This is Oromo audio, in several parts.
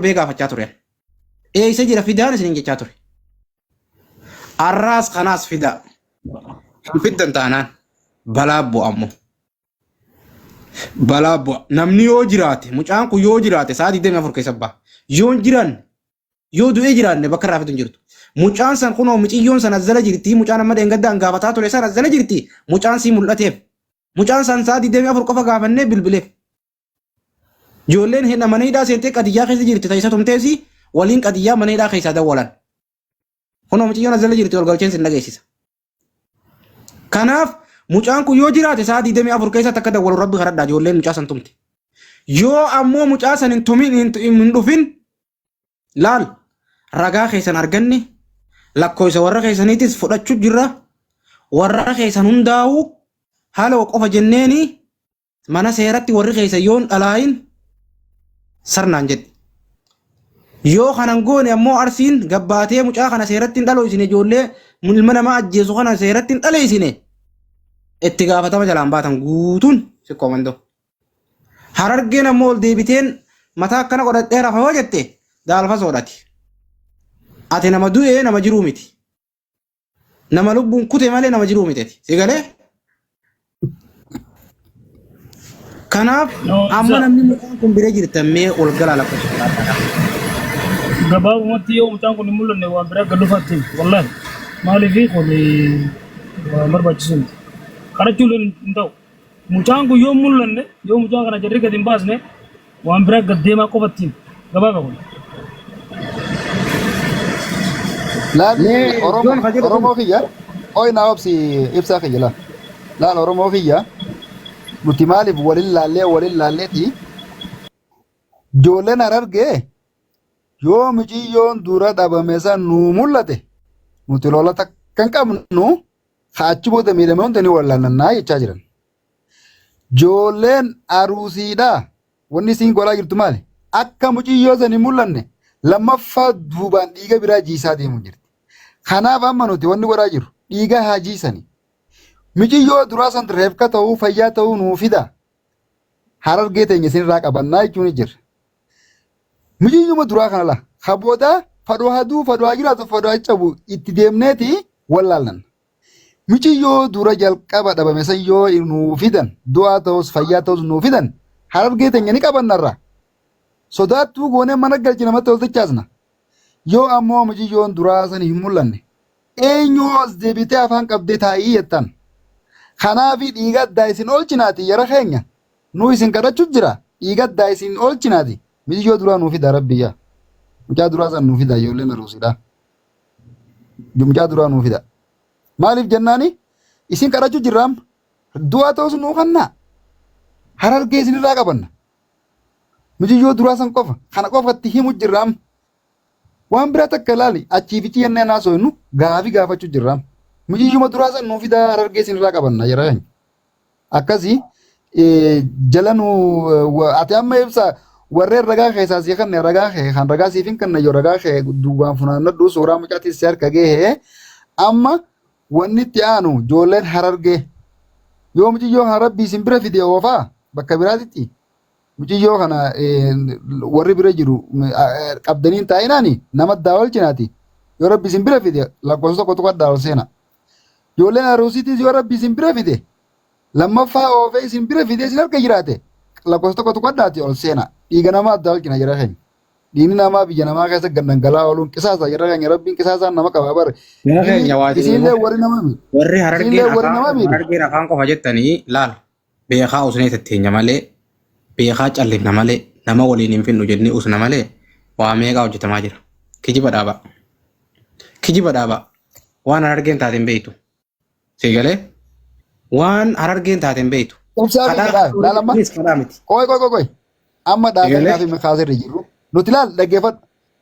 beekaa fachaa ture. Eessa jira fidaan isin jechaa ture. Arraas kanaas fidaa. Kan fiddan taanaan balaa bu'a ammoo. Balaa bu'a. Namni yoo jiraate mucaan kun yoo jiraate sa'aatii 24 keessa ba'a. Yoo jiran yoo du'ee jiraanne bakka irraa fidu hin jirtu. Mucaan san kunoo miciyyoon san as jala jirti. Mucaan amma deengaddaan gaafataa ture san as jala jirti. Mucaan sii mul'ateef. Mucaan san sa'aatii 24 qofa gaafannee bilbileef. Ijoolleen hin amaneedhaa seentee qadiyyaa keessa jirti taasisa tumteesi waliin qadiyyaa maneedhaa keessaa dawwalan. Kunoo miciyyoon as jala jirti wal galcheen sin dhageessisa. Kanaaf mucaan kun yoo jiraate sa'aatii 24 keessatti akka dawwalu rabbi kadhadhaa ijoolleen mucaa san tumte. Yoo ammoo mucaa san hin tumin hin dhufin laal ragaa keessan arganne lakkoofsa warra keessaniitis fudhachuu jirra warra keessan hundaa'u haala qofa jenneeni mana seeratti warri keessan yoon dhalaayin sarnaan jedhe. Yoo kanan goone ammoo arsiin gabbaatee mucaa kana seeratti hin dhaloo isine ijoollee ilma namaa ajjeesu kana seeratti hin dhale isine itti gaafatama jalaan baatan guutuun sikkoomanto. Harargeen ammoo ol deebiteen mataa akkana godhadhee rafa yoo jette daalfa soodhati. Ati nama du'ee nama jiruu miti. Nama lubbuun kute malee nama jiruu miteeti. Si galee? Kanaaf amma namni mucaan kun bira jirtan mee ol galaa lakkoofsa. Gabaabumatti yoo mucaan kun hin mul'anne waan biraa gad dhufaatti wallahi maaliif kun waan barbaachisu kadhachuu hin ta'u. Mucaan kun yoo mul'anne yoo mucaan kana jarri gad hin baasne waan biraa gad deemaa qofatti gabaaba kun. Laal Oromoo kiyya ooyi naa obsi ibsaa kiyya laal Oromoo kiyya nuti maaliif walin laalleeti ijoolleen Harargee yoo miciyyoon dura dhabame san nuu mul'ate nuti lola takkan qabnu achi booda miidhame hundi ni wallaannaa jechaa jiran. Ijoolleen aruusiidhaa wanni isiin godhaa jirtu maali? Akka muciyyoo san hin mul'anne lammaffaa duubaan dhiiga biraa jiisaa deemu jirti. Kanaaf amma nuti wanni godhaa jiru dhiiga haa jiisani. Muciyyoo duraa san reefka ta'uu fayyaa ta'uu nuu fida. Harargee teenya isinirraa qabannaa jechuun jira. Muciyyuma duraa kana la haboodaa fadoo haduu fadoo jiraatu fadoo cabu itti deemneeti wallaallan. Muciyyoo dura jalqaba dhabame san yoo nuu fidan du'aa ta'us fayyaa ta'us nuu fidan Harargee teenya ni qabannarra. Sodaattuu goonee mana galchi namatti waltachaasna. Yoo ammoo muciyyoon duraa san hin mul'anne eenyu as deebitee afaan qabdee taa'ii jettan. Kanaafi dhiiga addaa isin oolchinaati yara keenya nuu isin kadhachuu jira dhiiga addaa isin oolchinaati. Muciyyoo duraa nuu fida rabbiyyaa. Mucaa duraa san nuu fida ijoolleen aruusidha. Mucaa duraa nuu fida. Maaliif jennaani isin kadhachuu jirraam du'aa ta'us nuu kannaa. Harargee isinirraa qabanna. Muciyyoo duraa san qofa kana qofatti himu jirraam. Waan biraa takka ilaali achiifichi yennee naasoo innu gaafii gaafachuu jirraam. Muciyyuma duraa san nuu fidaa Harargee isinirraa qabanna jira keenya. Akkasii jala nuu ati amma ibsa warreen ragaa keessaa sii kanne ragaa kee kan ragaa siif hin kanne yoo ragaa kee duubaan funaannadhu suuraa mucaatis si harka gahee amma wanni itti aanu ijoolleen Harargee yoo muciyyoo kana rabbii isin bira fide oofaa bakka biraatitti muciyyoo kana warri bira jiru qabdaniin taa'inaani nama daawalchinaati yoo rabbii isin bira fide lakkoofsa tokko tokko daawal seena. Ijoolleen aruusiitis yoo rabbii isin bira fide lammaffaa oofee isin bira fide isin harka jiraate lakkoofsa tokko tokko addaati ol seena dhiiga namaa daawalchina jira keenya. Dhiigni namaa biyya namaa keessa gandangalaa ooluun qisaasa jira keenya rabbiin qisaasaan nama qabaa bare. Isinillee warri nama miidhu. Warri Harargeen afaan qofa jettanii laal beekaa usnee tetteenya malee beekaa callifna malee nama waliin hin finnu jennee usna malee waa meeqaa hojjetamaa jira. Kijiba dhaabaa. Kijiba dhaabaa. Waan Harargeen taateen beektu. Seegalee waan Harargeen taateen beektu. Koy. Amma dhaabaa fi makaasirra jiru. Nuti laal dhaggeeffadhu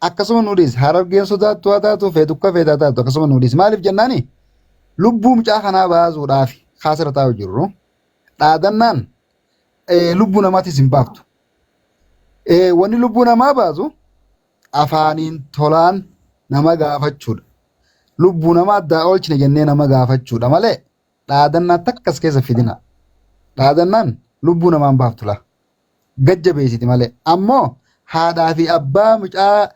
akkasuma nuudis Harargeen sodaattu haa taatu feetukka feetaa taatu akkasuma nuudis maaliif jennaani lubbuu mucaa kanaa baasuudhaaf kaasira taa'u jirru dhaadannaan lubbuu namaatis hin baaftu. Wanni lubbuu namaa baasu afaaniin tolaan nama gaafachuudha. Lubbuu namaa addaa oolchine jennee nama gaafachuudha malee dhaadannaan takkas keessa fidina. Dhaadannaan lubbuu namaan baaftu la. Gajjabeessiti malee ammoo haadhaa fi abbaa mucaa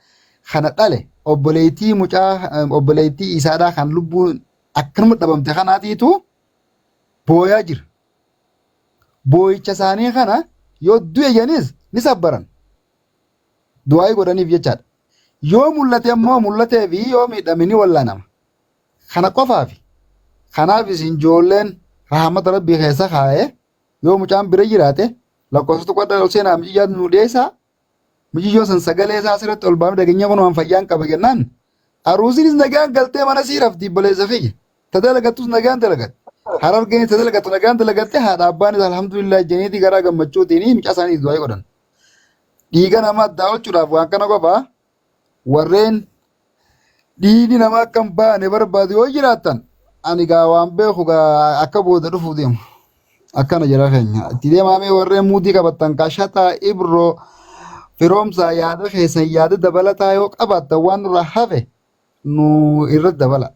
kana dhale obboleettii isaadhaa kan lubbuun akkanuma dhabamte kanaatiitu booyaa jira. Boo'icha isaanii kana yoo du'e janis ni sabbaran. Du'aa godhaniif jechaadha. Yoo mul'ate ammoo mul'atee fi yoo miidhame ni wallaanama. Kana qofaafi. Kanaaf isin ijoolleen rahmata rabbii keessa kaa'ee yoo mucaan bira jiraate lakkoofsa qodaa ol seenaa mucayyaa nu dhiyeessaa. Mucayyoo san sagalee isaa asirratti ol baafnee dhageenya kunuun fayyaan qaba jennaan. Aruusinis nagaan galtee mana sii rafti obboleessa fiyya. Tadalagattus nagaan dalagatte. Harargeen tadalagatu nagaan dalagatte haadha abbaanis alhamdulillah jeniitii garaa gammachuutiin mucaa isaanii du'aa godhan. Dhiiga namaa addaa oolchuudhaaf waan kana qofaa warreen dhiigni namaa akka hin baane barbaadu yoo jiraattan ani gaa waan beeku gaa akka booda dhufuuf deemu. Akkana jira keenya. Itti deemaamee warreen muutii qabattan kaashataa ibroo firoomsaa yaada keessan yaada dabalataa yoo qabaattan waan nurraa hafe nu irratti dabala.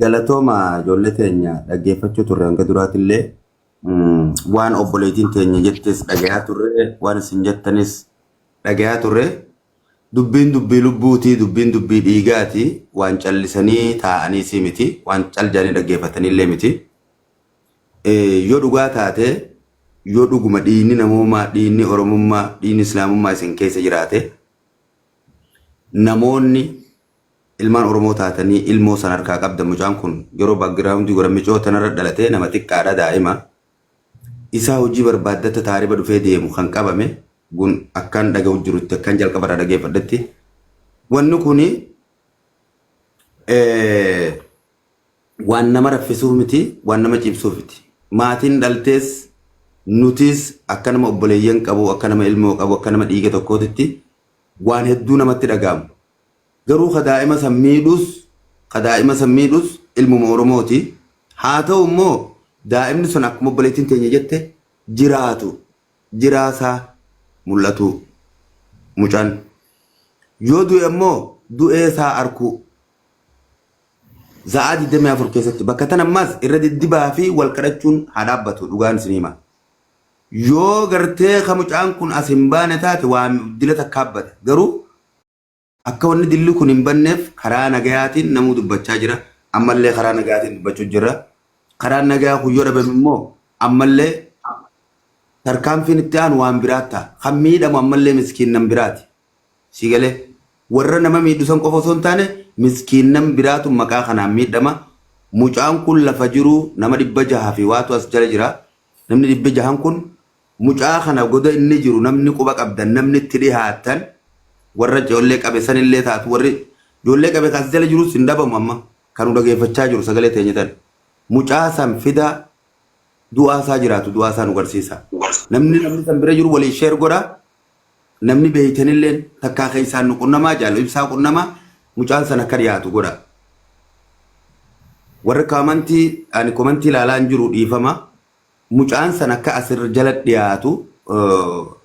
Galatooma ijoollee teenya dhaggeeffachuu turre hanga duraatillee waan obboleettiin teenya jettees dhagayaa turre waan isin jettanis dhagayaa turre dubbiin dubbii lubbuutii dubbiin dubbii dhiigaati waan callisanii taa'anii miti waan caljanii dhaggeeffatanillee miti yoo dhugaa taate yoo dhuguma diinni namummaa diinni oromummaa diinni islaamummaa isin keessa jiraate namoonni ilmaan oromoo taatanii ilmoo san harkaa qabda mucaan kun yeroo backgroundii godhamicoo tanarra dhalatee nama xiqqaadha daa'ima isaa hojii barbaaddata taariba dhufee deemu kan qabame gun akkan dhaga'u jirutti akkan jalqabarra dhageeffadhatti wanni kuni waan nama raffisuuf miti waan nama cibsuuf miti maatiin dhaltees nutis akka nama obboleeyyan qabu akka nama ilmoo qabu akka nama dhiiga tokkootitti waan hedduu namatti dhaga'amu garuu kadaa'ima sammiidhus ilmuma oromooti haa ta'u immoo daa'imni sun akkuma obboleettiin teenya jette jiraasaa mul'atu mucaan yoo du'e immoo du'eesaa arku za'aa 24 keessatti bakka tan ammaas irra diddibaa fi wal kadhachuun haa dhaabbatu dhugaan isin hima yoo gartee ka mucaan kun as hin baane taate waan dila takkaabbata garuu akka wanni dilli kun hin banneef karaa nagayaatiin namuu dubbachaa jira ammallee karaa nagayaatiin dubbachuu jira karaa nagayaa kun yoo dhabame immoo ammallee tarkaanfiin itti aanu waan biraata kan miidhamu ammallee miskiinnan biraati sigalee warra nama miidhusan qofa osoo hin taane miskiinnan biraatu maqaa kanaan miidhama mucaan kun lafa jiru nama 600 fi waatu as jala jira namni 600 kun mucaa kana goda inni jiru namni quba qabdan namni itti dhihaatan warra ijoollee qabe sanillee taatu warri ijoollee qabe kaas jala jiru sin dhabamu amma kan dhageeffachaa jiru sagalee teenya tan mucaa san fida du'aasaa jiraatu du'aasaa nu garsiisa namni san bira jiru walii sheer godha namni beeytanillee takkaa keessaan nu qunnamaa jaallu ibsaa qunnamaa mucaan san akka dhiyaatu godha warra kaamantii ani komantii ilaalaa hin jiru dhiifama mucaan san akka asir jala dhiyaatu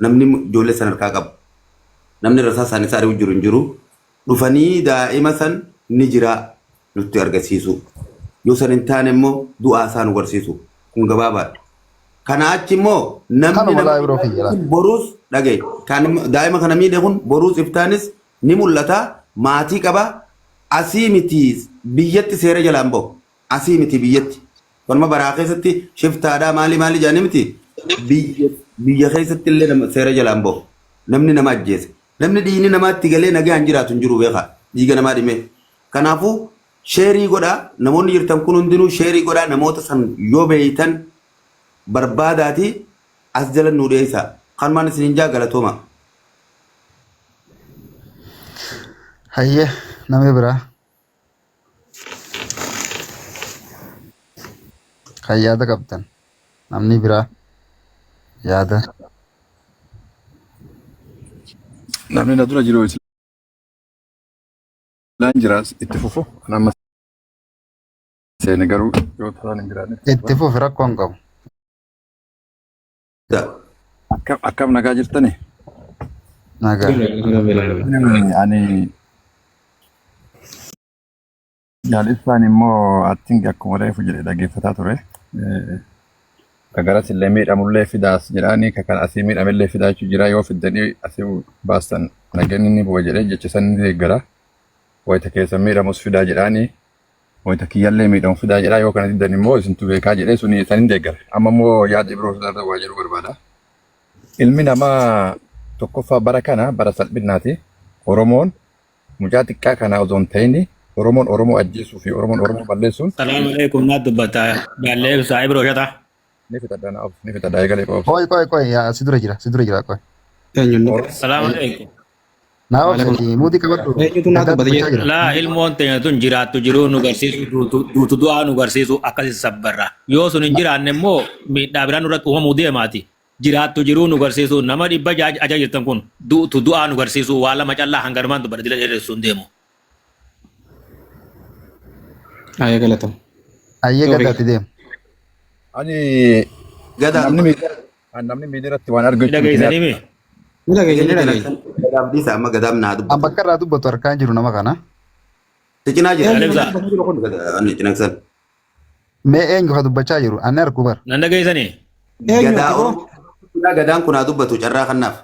namni ijoollee san harkaa qabu namni rasaa isaanii isaa jiru hin jiru dhufanii daa'ima san ni jira nutti argisiisu yoo san hin taane immoo du'aa isaa nu garsiisu kun gabaabaadha. Kana achi immoo namni boruus dhagaye daa'ima kana miidhe kun boruus iftaanis ni mul'ata maatii qaba asii miti biyyatti seera jalaan bahu asii miti biyyatti wanuma baraa keessatti shiftaadhaa maali jaanii miti biyya keessatti illee seera jalaan bahu namni nama ajjeese. Namni diini namaatti galee nagaan jiraatu hin jiru beekaa dhiiga namaa dhimee kanaafuu sheerii godhaa namoonni jirtan kun hundinuu sheerii godhaa namoota san yoo beeytan barbaadaati as jala nu dhiyeessaa kan maan isin jaa galatooma. Hayyee namni biraa kan yaada qabdan namni biraa yaada. namni na dura jiru islaan jiraas itti fufu nama seene garuu yoo talaan hin jiraanne itti fufi rakkoon qabu. Akkam nagaa jirtani? Nagaa. Ani yaalibsaan immoo attiin akkuma reefu jedhe dhaggeeffataa ture. kagaras illee miidhamullee fidaas jedhaanii kan asii miidhamillee fidaachuu jira yoo fiddanii asii baasan nageenyi ni bu'a jedhee jecha san ni deeggara wayita keessa miidhamus fidaa jedhaanii wayita kiyyallee miidhamu fidaa jedhaa yoo kana diddan immoo isintu beekaa jedhee suni san hin deeggara amma immoo yaada biroo sanarra waa jedhu barbaada ilmi namaa tokkoffaa bara kana bara salphinaati Oromoon mucaa xiqqaa kana osoo hin ta'in Oromoon Oromoo ajjeesuu fi Oromoon balleessuun Salaamu alaikum naatu bata balle sahibi roshata. ni fitadhaa eegalee qaba. Koi ya sidura jira koi. Eenyuun Salaamu alaikum. Naa obsati muutii qabadhu. eenyutu naatu bata jedhu. La ilmoon teenya tun jiraattu jiruu nu garsiisu duutu du'aa nu garsiisu akkasi sabbarra. Yoo sun hin jiraanne immoo miidhaa biraan irratti uumamuu deemaati. Jiraattu jiruu nu garsiisu nama dhibba ajaajirtan kun duutu du'aa nu garsiisu waa lama callaa hangarumaan dubbata dila dheeressu hin deemu. Ayee galatamu. Ayyee gadaatti deemu. Ani Gadaa namni miidiyaatti waan argachu Dhagayeessanii mi? Ni dhageenya. gadaaf dhiisa amma gadaam naa An dubbatu. bakka irraa dubbatu harkaan jiru nama kana. Ticinaa jira. Eenyu? Cinaqsan. Mee eenyu haa dubbachaa jiru? Ani argu bar. Nan dhagayeessanii? Gadaa gadaan kun haa dubbatu carraa kannaaf.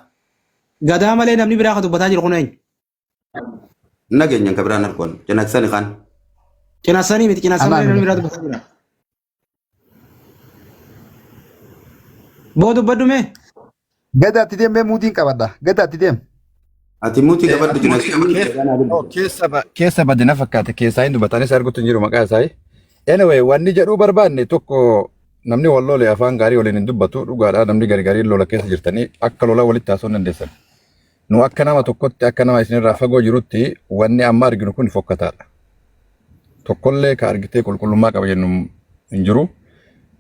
Gadaa malee namni biraa kan dubbataa jiru kun eenyu? Nageenyaan kabiraan argoon cinaqsani kan. Cinaasanii miti cinaasanii malee namni biraa dubbataa jira. Boo dubbadhu mee? Gadaatti deem mee muutiin qabadha. Gadaatti deem. Ati muutii qabaddu cinaqsanii. keessa badde na fakkaate keessaa hin dubbatanis arguutti hin jiru maqaa isaa. Anyway wanni jedhuu barbaanne tokko namni wal lole afaan gaarii waliin hin dubbatu dhugaadha namni garii lola keessa jirtanii akka lola walitti haasoo hin dandeessan. Nu akka nama tokkotti akka nama isinirraa fagoo jirutti wanni amma arginu kun fokkataadha. Tokkollee ka argitee qulqullummaa qaba jennu hin jiru.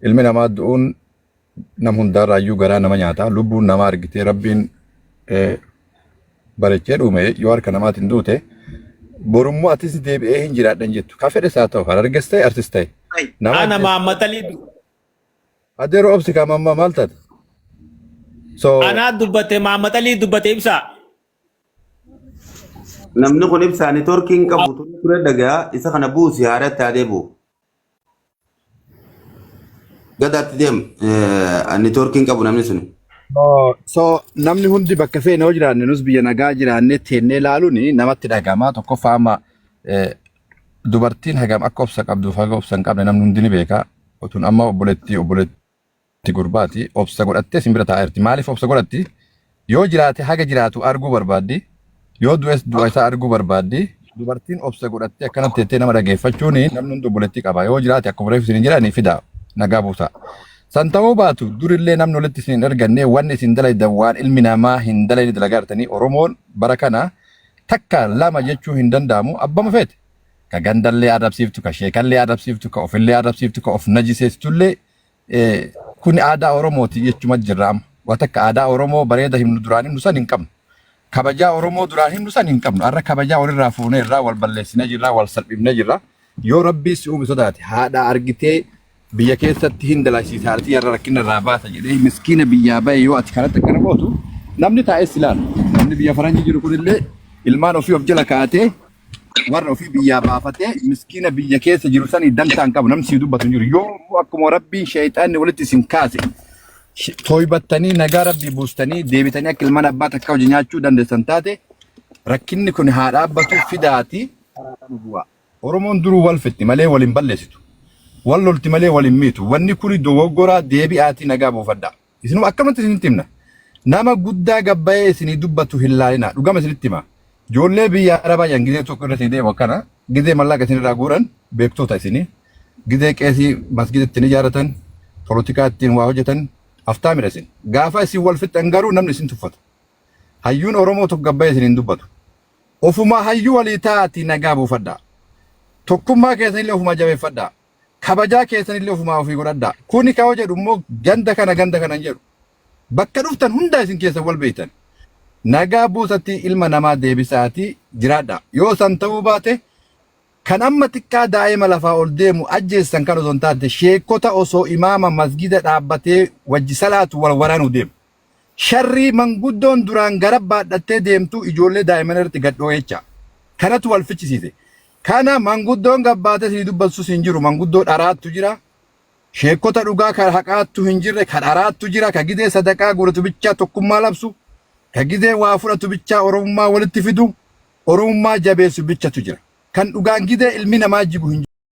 Ilmi namaa du'uun nam hundaarraayyuu garaa nama nyaata. Lubbuun namaa argitee rabbiin bareechee dhuume yoo harka namaatiin duute borummoo atis deebi'ee hin jiraadhan jettu. Ka fedhes haa ta'u hararges ta'e artis ta'e. Ana maammatalii Adeero obsi ka mamma maal taate? So anaa dubbate maammatalii dubbate ibsaa. Namni kun ibsaanii torkiin qabu ture dhagaa isa kana buusi haadhatti haadhee bu'u. Gadaatti deem ani torkiin qabu namni suni. So namni hundi bakka feene hoo jiraanne nus biyya nagaa jiraanne teennee ilaaluun namatti dhagama tokkoffaa amma dubartiin hagam akka obsa qabduuf haga obsa hin qabne namni hundi ni beeka. Otun amma obboleetti gurbaati obsa godhattee simbira taa'aa jirti. Maaliif obsa godhatti? Yoo jiraate haga jiraatu arguu barbaaddi. Yoo du'es du'a isaa arguu barbaaddi. Dubartiin obsa godhattee akkanatti teessee nama dhageeffachuun namni hundi obboleetti qaba. Yoo jiraate akkuma reefu isin jedhanii fida nagaa buusa. San ta'uu baatu durillee namni walitti isin hin arganne wanni isin dalaydan waan ilmi namaa hin dalayne dalagaa jirtanii Oromoon bara kana takka lama jechuu hin danda'amu abbama feete. Ka gandallee adabsiiftu ka sheekallee adabsiiftu ka ofillee adabsiiftu ka of najiseessitullee kun aadaa Oromooti jechuma jirra amma. Watakka aadaa Oromoo bareeda himnu duraan himnu san hin qabnu. Kabajaa Oromoo duraan himnu san hin qabnu. Har'a kabajaa walirraa fuunee irraa wal balleessinee jirra wal salphifnee jirra. Yoo rabbii si uume sodaate haadha argitee biyya keessatti hin dalaisiisa haati yarra rakkina irraa baasa jedhee miskiina biyyaa bahe yoo ati kanatti akkana gootu namni taa'ee silaan namni biyya faranjii jiru kunillee ilmaan ofii of jala kaa'atee warra ofii biyyaa baafatee miskiina biyya keessa jiru sanii dantaan qabu namni sii dubbatu hin jiru yoo akkuma rabbiin sheeyxaanni walitti isin kaase tooybattanii nagaa rabbii buustanii deebitanii akka ilmaan abbaa takka hojii nyaachuu dandeessan taate rakkinni kun haa dhaabbatu fidaati. Oromoon duruu wal fitti malee waliin balleessitu. Wal lolti malee waliin miitu. Wanni kuni dogoggoraa deebi'aatii nagaa buufadha. Isinuma akkamatti isinitti himna. Nama guddaa gabbayee isinii dubbatu hin laalina. Dhugama isinitti hima. Ijoollee biyya Arabaa yan gizee tokko irratti deemu akkana gizee mallaqa isinirraa guuran beektoota isinii. Gizee qeesii masgida ittiin ijaarratan, polotikaa ittiin waa hojjetan aftaa midha isin. Gaafa isin wal fixan garuu namni isin tuffata. Hayyuun Oromoo tokko gabbayee isiniin dubbatu. Ofumaa hayyuu walii taa'aatii nagaa buufadha. Tokkummaa keessanillee ofumaa jabeeffadha. Kabajaa keessanillee ofumaa ofii godhadha. Kuni kaa'oo jedhu immoo ganda kana jedhu. Bakka dhuftan hunda isin keessa wal beektan. Nagaa buusatti ilma namaa deebisaatii jiraadha. Yoo san ta'uu baate kan amma xiqqaa daa'ima lafaa ol deemu ajjeessan kan osoo hin taate sheekota osoo imaama masgida dhaabbatee wajji salaatu wal waraanuu deemu. Sharrii manguddoon duraan gara baadhattee deemtu ijoollee daa'iman irratti gadhoo jecha. Kanatu wal fichisiise. Kana manguddoon gabbaatee si dubbatus hin jiru. Manguddoo dharaattu jira. sheekota dhugaa kan haqaattu hin jirre kan araattu jira ka gidee sadaqaa godhatu bichaa tokkummaa labsu ka gidee waa fudhatu bichaa oromummaa walitti fidu oromummaa jabeessu bichatu jira kan dhugaan gidee ilmi namaa jigu hin